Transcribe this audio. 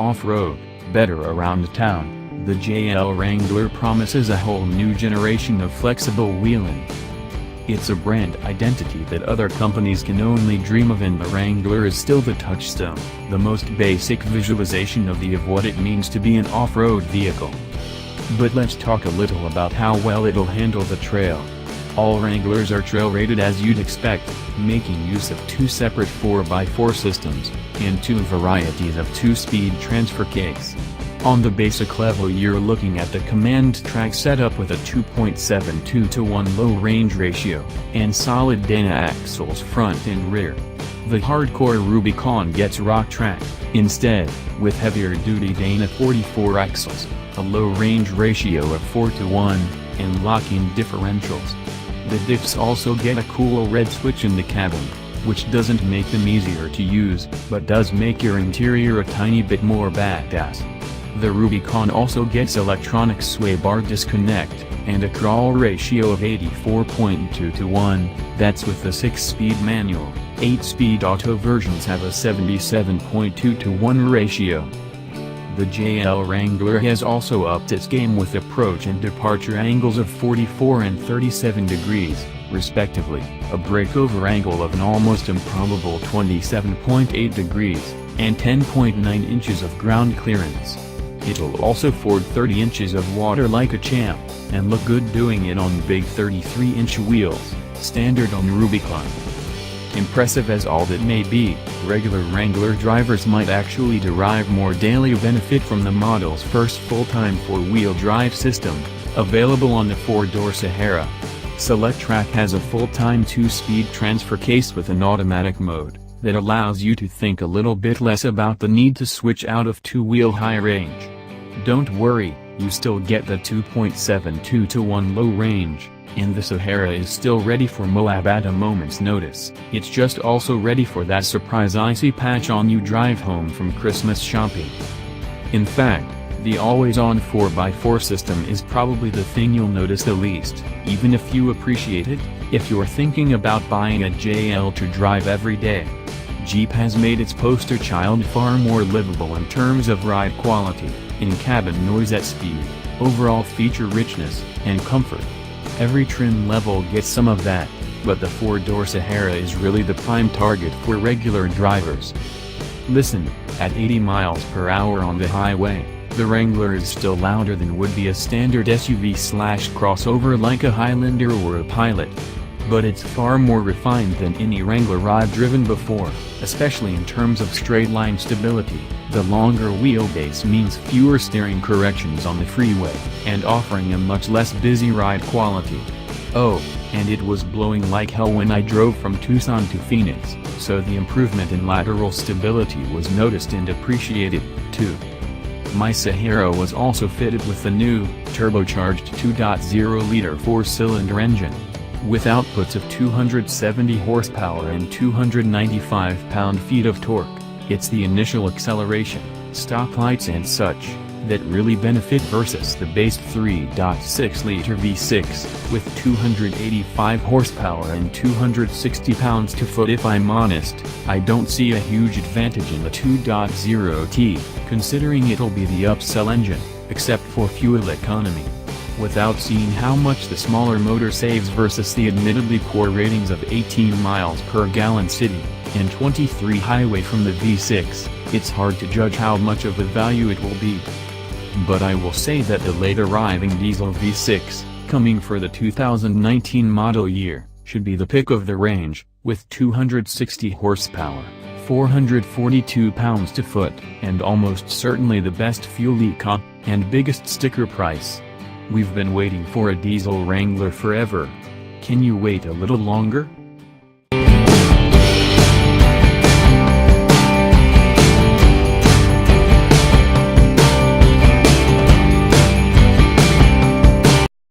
off-road, better around town, the JL Wrangler promises a whole new generation of flexible wheeling. It's a brand identity that other companies can only dream of, and the Wrangler is still the touchstone, the most basic visualization of what it means to be an off-road vehicle. But let's talk a little about how well it'll handle the trail. All Wranglers are trail-rated as you'd expect, making use of two separate 4x4 systems, and two varieties of 2-speed transfer case. On the basic level you're looking at the command track setup with a 2.72:1 low-range ratio, and solid Dana axles front and rear. The hardcore Rubicon gets rock track, instead, with heavier-duty Dana 44 axles, a low-range ratio of 4:1, and locking differentials. The diffs also get a cool red switch in the cabin, which doesn't make them easier to use, but does make your interior a tiny bit more badass. The Rubicon also gets electronic sway bar disconnect, and a crawl ratio of 84.2:1, that's with the 6-speed manual. 8-speed auto versions have a 77.2:1 ratio. The JL Wrangler has also upped its game with approach and departure angles of 44 and 37 degrees, respectively, a breakover angle of an almost improbable 27.8 degrees, and 10.9 inches of ground clearance. It'll also ford 30 inches of water like a champ, and look good doing it on big 33-inch wheels, standard on Rubicon. Impressive as all that may be, regular Wrangler drivers might actually derive more daily benefit from the model's first full-time 4-wheel drive system, available on the 4-door Sahara. Select-Track has a full-time 2-speed transfer case with an automatic mode, that allows you to think a little bit less about the need to switch out of 2-wheel high range. Don't worry, you still get the 2.72:1 low range, and the Sahara is still ready for Moab at a moment's notice. It's just also ready for that surprise icy patch on you drive home from Christmas shopping. In fact, the always-on 4x4 system is probably the thing you'll notice the least, even if you appreciate it, if you're thinking about buying a JL to drive every day. Jeep has made its poster child far more livable in terms of ride quality, in-cabin noise at speed, overall feature richness, and comfort. Every trim level gets some of that, but the 4-door Sahara is really the prime target for regular drivers. Listen, at 80 miles per hour on the highway, the Wrangler is still louder than would be a standard SUV/crossover like a Highlander or a Pilot. But it's far more refined than any Wrangler I've driven before, especially in terms of straight-line stability. The longer wheelbase means fewer steering corrections on the freeway, and offering a much less busy ride quality. Oh, and it was blowing like hell when I drove from Tucson to Phoenix, so the improvement in lateral stability was noticed and appreciated, too. My Sahara was also fitted with the new, turbocharged 2.0-liter 4-cylinder engine. With outputs of 270 horsepower and 295 pound-feet of torque, it's the initial acceleration, stoplights and such, that really benefit versus the base 3.6-liter V6, with 285 horsepower and 260 pounds-to-foot. If I'm honest, I don't see a huge advantage in the 2.0T, considering it'll be the upsell engine, except for fuel economy. Without seeing how much the smaller motor saves versus the admittedly poor ratings of 18 miles per gallon city, and 23 highway from the V6, it's hard to judge how much of a value it will be. But I will say that the late arriving diesel V6, coming for the 2019 model year, should be the pick of the range, with 260 horsepower, 442 pounds-to-foot, and almost certainly the best fuel econ, and biggest sticker price. We've been waiting for a diesel Wrangler forever. Can you wait a little longer?